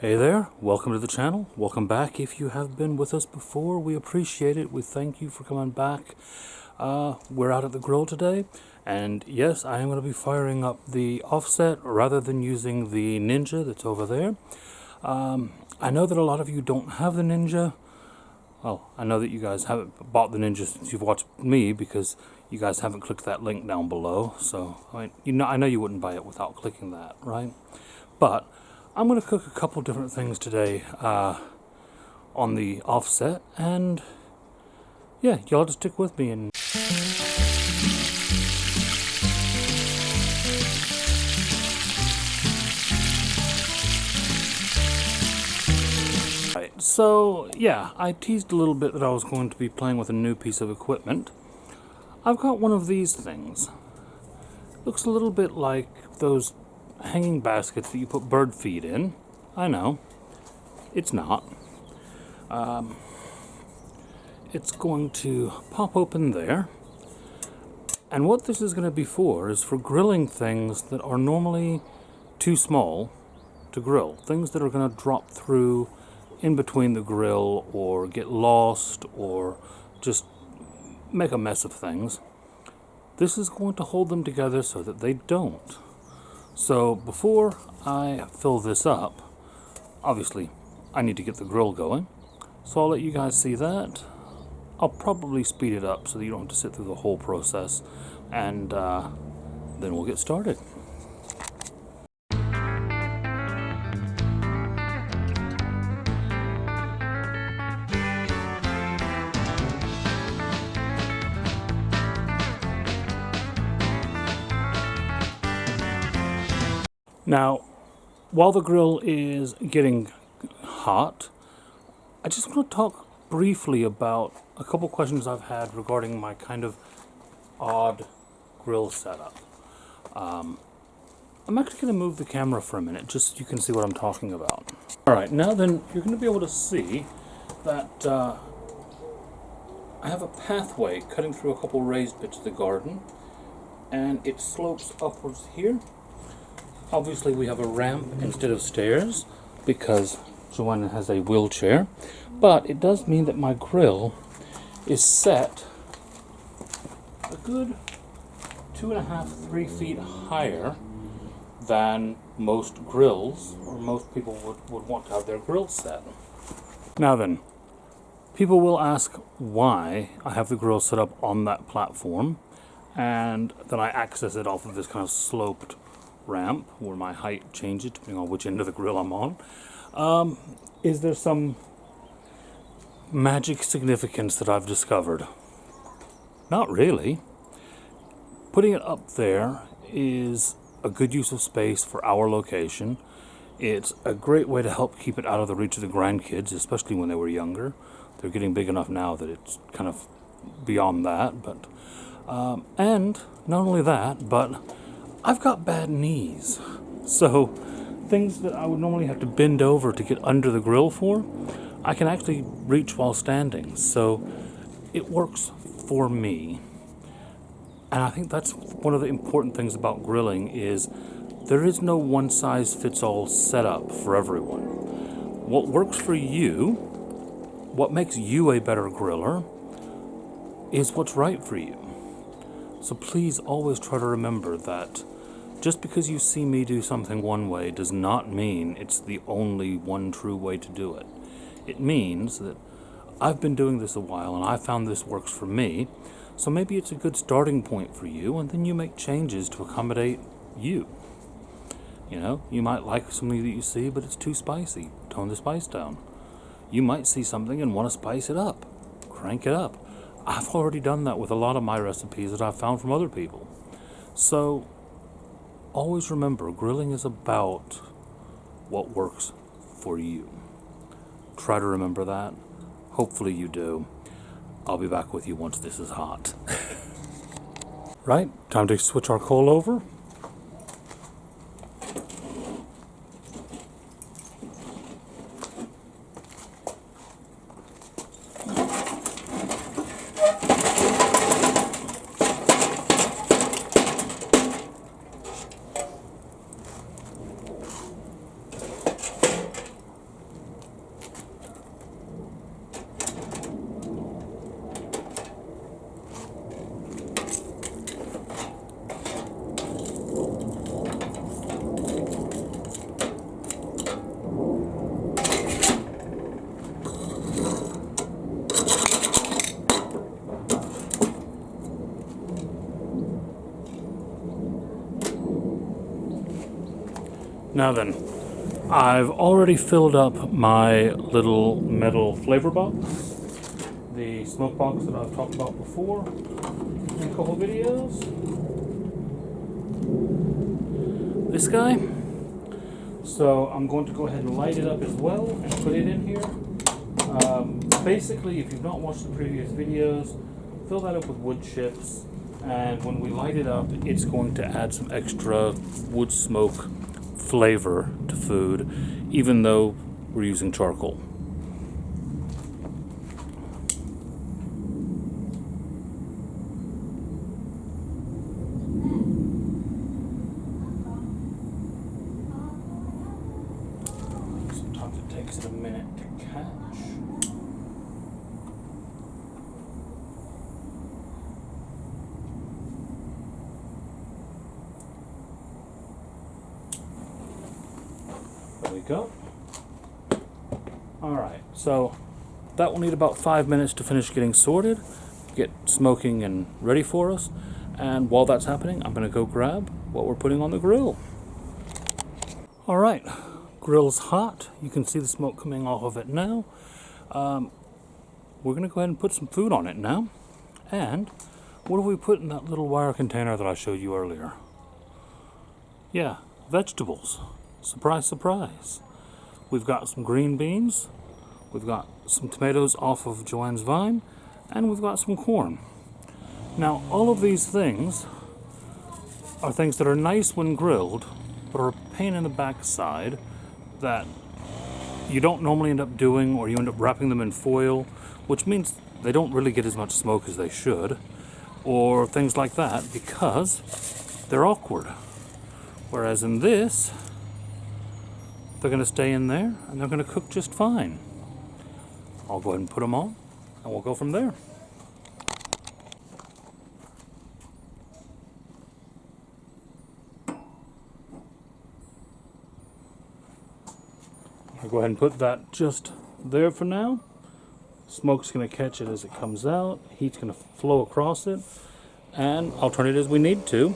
Hey there, welcome to the channel. Welcome back if you have been with us before. We appreciate it. We thank you for coming back. We're out at the grill today, and yes, I am going to be firing up the offset rather than using the Ninja that's over there. I know that a lot of you don't have the Ninja. Well, I know that you guys haven't bought the Ninja since you've watched me because you guys haven't clicked that link down below. So, I know you wouldn't buy it without clicking that, right? But I'm going to cook a couple different things today on the offset, and yeah, y'all just stick with me. And right, so yeah, I teased a little bit that I was going to be playing with a new piece of equipment. I've got one of these things. Looks a little bit like those hanging baskets that you put bird feed in. I know, it's not. It's going to pop open there, and what this is going to be for is for grilling things that are normally too small to grill. Things that are going to drop through in between the grill or get lost or just make a mess of things. This is going to hold them together so that they don't. So before I fill this up, obviously I need to get the grill going. So I'll let you guys see that. I'll probably speed it up so that you don't have to sit through the whole process, and then we'll get started. Now, while the grill is getting hot, I just want to talk briefly about a couple questions I've had regarding my kind of odd grill setup. I'm actually going to move the camera for a minute just so you can see what I'm talking about. Alright, now then you're going to be able to see that I have a pathway cutting through a couple raised bits of the garden, and it slopes upwards here. Obviously we have a ramp instead of stairs because Joanna has a wheelchair, but it does mean that my grill is set a good 2.5, 3 feet higher than most grills, or most people would want to have their grill set. Now then, people will ask why I have the grill set up on that platform, and then I access it off of this kind of sloped ramp where my height changes depending on which end of the grill I'm on. Is there some magic significance that I've discovered? Not really. Putting it up there is a good use of space for our location. It's a great way to help keep it out of the reach of the grandkids, especially when they were younger. They're getting big enough now that it's kind of beyond that. But and not only that, but I've got bad knees, so things that I would normally have to bend over to get under the grill for, I can actually reach while standing, so it works for me. And I think that's one of the important things about grilling is there is no one-size-fits-all setup for everyone. What works for you, what makes you a better griller, is what's right for you. So please always try to remember that just because you see me do something one way does not mean it's the only one true way to do it. It means that I've been doing this a while and I found this works for me, so maybe it's a good starting point for you, and then you make changes to accommodate you. You know, you might like something that you see, but it's too spicy. Tone the spice down. You might see something and want to spice it up. Crank it up. I've already done that with a lot of my recipes that I've found from other people. So always remember, grilling is about what works for you. Try to remember that. Hopefully you do. I'll be back with you once this is hot. Right, time to switch our coal over. Now then, I've already filled up my little metal flavor box, the smoke box that I've talked about before in a couple videos. This guy. So I'm going to go ahead and light it up as well and put it in here. Basically, if you've not watched the previous videos, fill that up with wood chips, and when we light it up, it's going to add some extra wood smoke flavor to food, even though we're using charcoal. Sometimes it takes it a minute to catch. There we go. Alright, so that will need about 5 minutes to finish getting sorted, get smoking and ready for us. And while that's happening, I'm going to go grab what we're putting on the grill. Alright, grill's hot. You can see the smoke coming off of it now. We're going to go ahead and put some food on it now. And what have we put in that little wire container that I showed you earlier? Yeah, vegetables. Surprise, surprise. We've got some green beans, we've got some tomatoes off of Joanne's vine, and we've got some corn. Now, all of these things are things that are nice when grilled, but are a pain in the backside that you don't normally end up doing, or you end up wrapping them in foil, which means they don't really get as much smoke as they should, or things like that, because they're awkward. Whereas in this, they're going to stay in there, and they're going to cook just fine. I'll go ahead and put them on, and we'll go from there. I'll go ahead and put that just there for now. Smoke's going to catch it as it comes out. Heat's going to flow across it, and I'll turn it as we need to.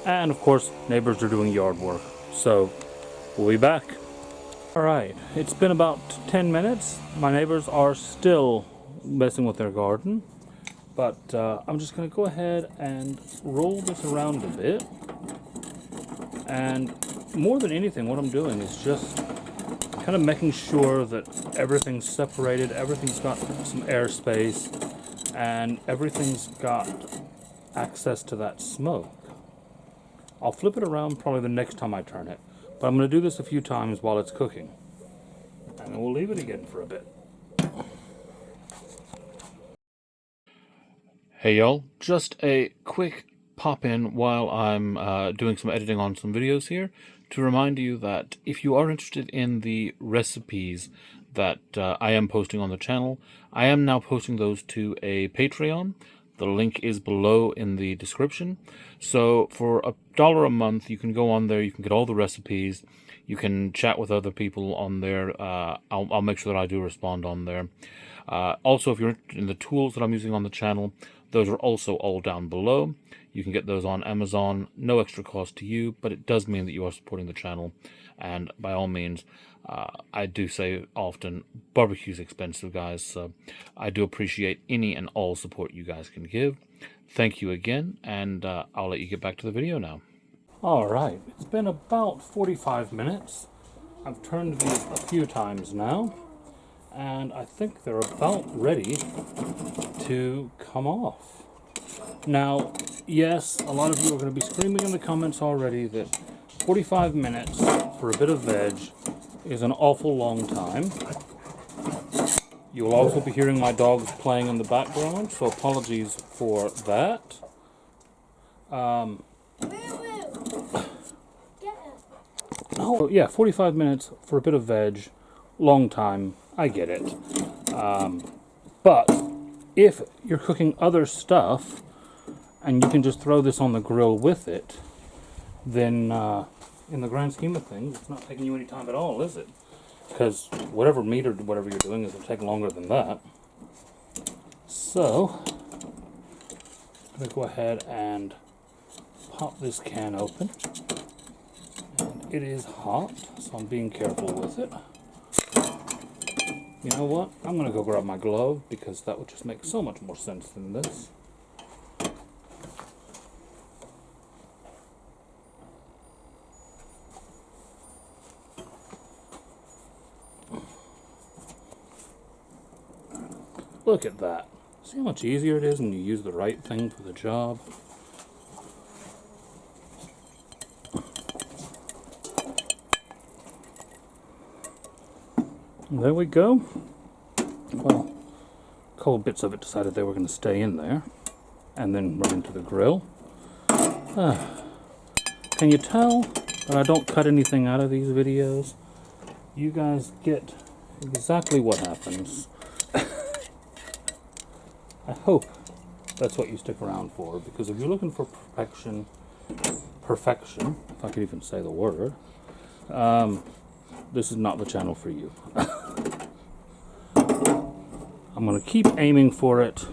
And of course, neighbors are doing yard work, so we'll be back. Alright, it's been about 10 minutes. My neighbors are still messing with their garden, but I'm just going to go ahead and roll this around a bit. And more than anything, what I'm doing is just kind of making sure that everything's separated, everything's got some airspace, and everything's got access to that smoke. I'll flip it around probably the next time I turn it. But I'm going to do this a few times while it's cooking. And then we'll leave it again for a bit. Hey y'all, just a quick pop in while I'm doing some editing on some videos here to remind you that if you are interested in the recipes that I am posting on the channel, I am now posting those to a Patreon. The link is below in the description. So for $1 a month, you can go on there, you can get all the recipes, you can chat with other people on there. I'll make sure that I do respond on there. Also, if you're interested in the tools that I'm using on the channel, those are also all down below. You can get those on Amazon, no extra cost to you, but it does mean that you are supporting the channel. And by all means, I do say often, barbecue's expensive, guys, so I do appreciate any and all support you guys can give. Thank you again, and I'll let you get back to the video now. Alright, it's been about 45 minutes. I've turned these a few times now, and I think they're about ready to come off. Now, yes, a lot of you are going to be screaming in the comments already that 45 minutes for a bit of veg is an awful long time. You will also be hearing my dogs playing in the background, so apologies for that. No, yeah, 45 minutes for a bit of veg, long time, I get it. But if you're cooking other stuff and you can just throw this on the grill with it, then in the grand scheme of things, it's not taking you any time at all, is it? Because whatever meat or whatever you're doing is going to take longer than that. So, I'm going to go ahead and pop this can open. And it is hot, so I'm being careful with it. You know what? I'm going to go grab my glove because that would just make so much more sense than this. Look at that. See how much easier it is when you use the right thing for the job? There we go. Well, a couple bits of it decided they were going to stay in there and then run into the grill. Can you tell that I don't cut anything out of these videos? You guys get exactly what happens. I hope that's what you stick around for, because if you're looking for perfection, if I could even say the word, this is not the channel for you. I'm going to keep aiming for it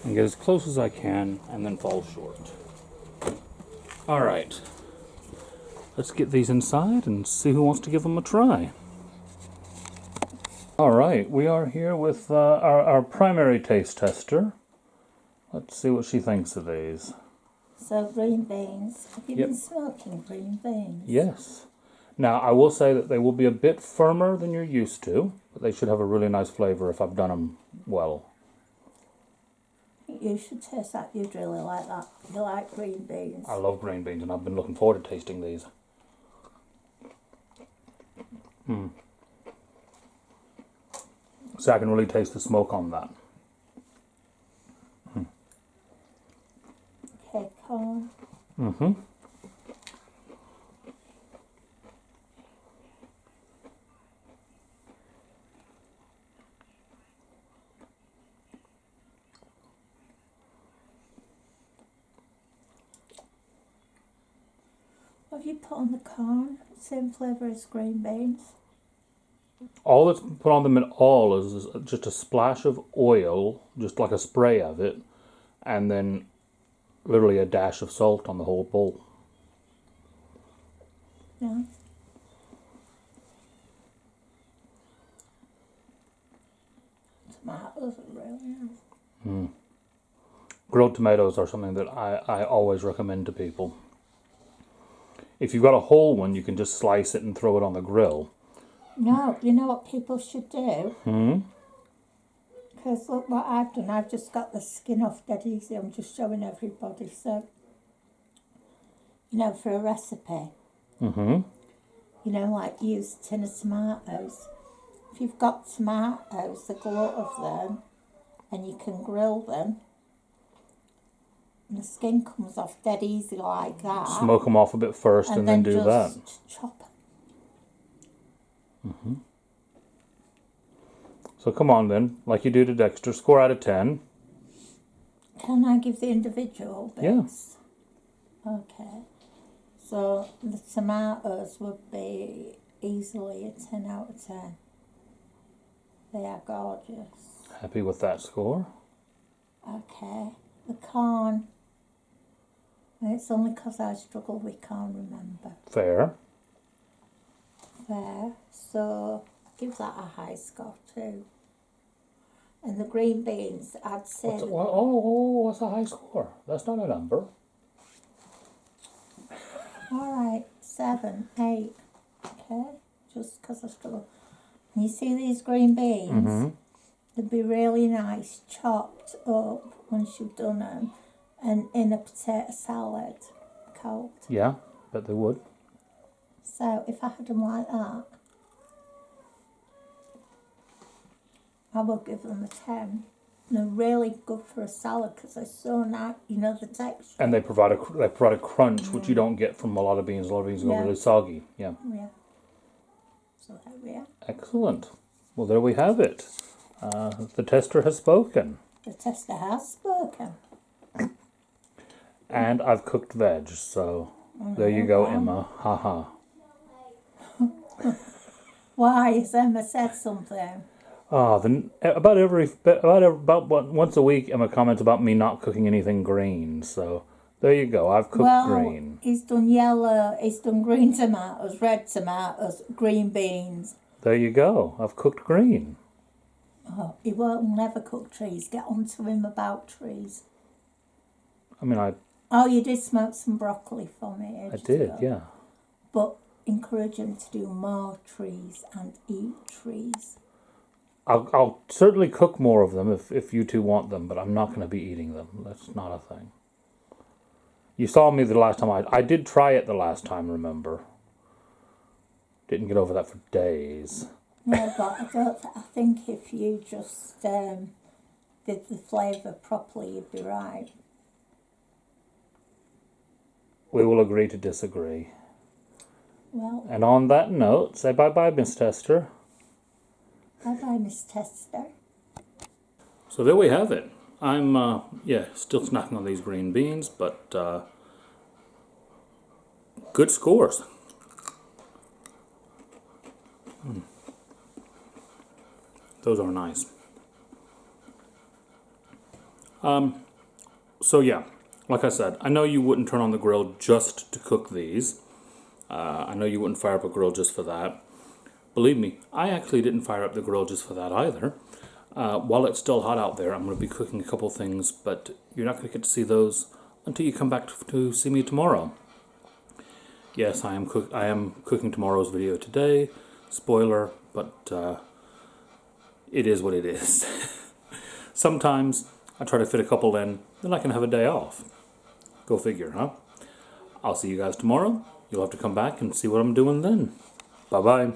and get as close as I can and then fall short. Alright, let's get these inside and see who wants to give them a try. Alright, we are here with our primary taste tester. Let's see what she thinks of these. So green beans. Have you been smoking green beans? Yes. Now, I will say that they will be a bit firmer than you're used to, but they should have a really nice flavour if I've done them well. You should taste that. You'd really like that. You like green beans. I love green beans, and I've been looking forward to tasting these. So I can really taste the smoke on that. Okay, corn. Mm-hmm. What have you put on the corn? Same flavour as green beans? All that's put on them at all is just a splash of oil, just like a spray of it, and then literally a dash of salt on the whole bowl. Yeah. Tomatoes are really nice. Grilled tomatoes are something that I always recommend to people. If you've got a whole one, you can just slice it and throw it on the grill. No, you know what people should do? Hmm? Because look what I've done. I've just got the skin off dead easy. I'm just showing everybody. So, you know, for a recipe, Mm-hmm. you know, like use a tin of tomatoes. If you've got tomatoes, the glut of them, and you can grill them, and the skin comes off dead easy like that. Smoke them off a bit first and then do that. Just chop them. Mm-hmm. So come on then, like you do to Dexter, score out of 10. Can I give the individual bits? Yeah. Okay. So the tomatoes would be easily a 10 out of 10. They are gorgeous. Happy with that score? Okay. The corn. It's only because I struggle with corn, remember. Fair. Fair. So give that a high score too. And the green beans, I'd say... What's a high score? That's not a number. Alright, 7, 8. Okay, just because I struggle. And you see these green beans? Mm-hmm. They'd be really nice, chopped up once you've done them, and in a potato salad, cold. Yeah, bet they would. So if I had them like that, I would give them a 10. They're really good for a salad because they're so nice, you know, the texture. And they provide a crunch, which you don't get from a lot of beans. A lot of beans go really soggy. Yeah. Yeah. So there we are. Excellent. Well, there we have it. The tester has spoken. The tester has spoken. And I've cooked veg, so there you go, Emma. Haha. Why has Emma said something? About once a week, Emma comments about me not cooking anything green. So There you go. I've cooked green. He's done yellow, he's done green tomatoes, red tomatoes, green beans. There you go. I've cooked green. Oh, he won't never cook trees. Get on to him about trees. I mean, Oh, you did smoke some broccoli for me. I did, ago. yeah. But encourage him to do more trees and eat trees. I'll certainly cook more of them if you two want them, but I'm not going to be eating them. That's not a thing. You saw me the last time. I did try it the last time, remember? Didn't get over that for days. No, but I think if you just did the flavour properly, you'd be right. We will agree to disagree. Well, and on that note, say bye-bye, Miss Tester. Bye-bye, Miss Tester. So there we have it. I'm, still snacking on these green beans, but good scores. Those are nice. So yeah, like I said, I know you wouldn't turn on the grill just to cook these. I know you wouldn't fire up a grill just for that. Believe me, I actually didn't fire up the grill just for that either. While it's still hot out there, I'm going to be cooking a couple things, but you're not going to get to see those until you come back to see me tomorrow. Yes, I am cooking tomorrow's video today. Spoiler, but it is what it is. Sometimes I try to fit a couple in, then I can have a day off. Go figure, huh? I'll see you guys tomorrow. You'll have to come back and see what I'm doing then. Bye-bye.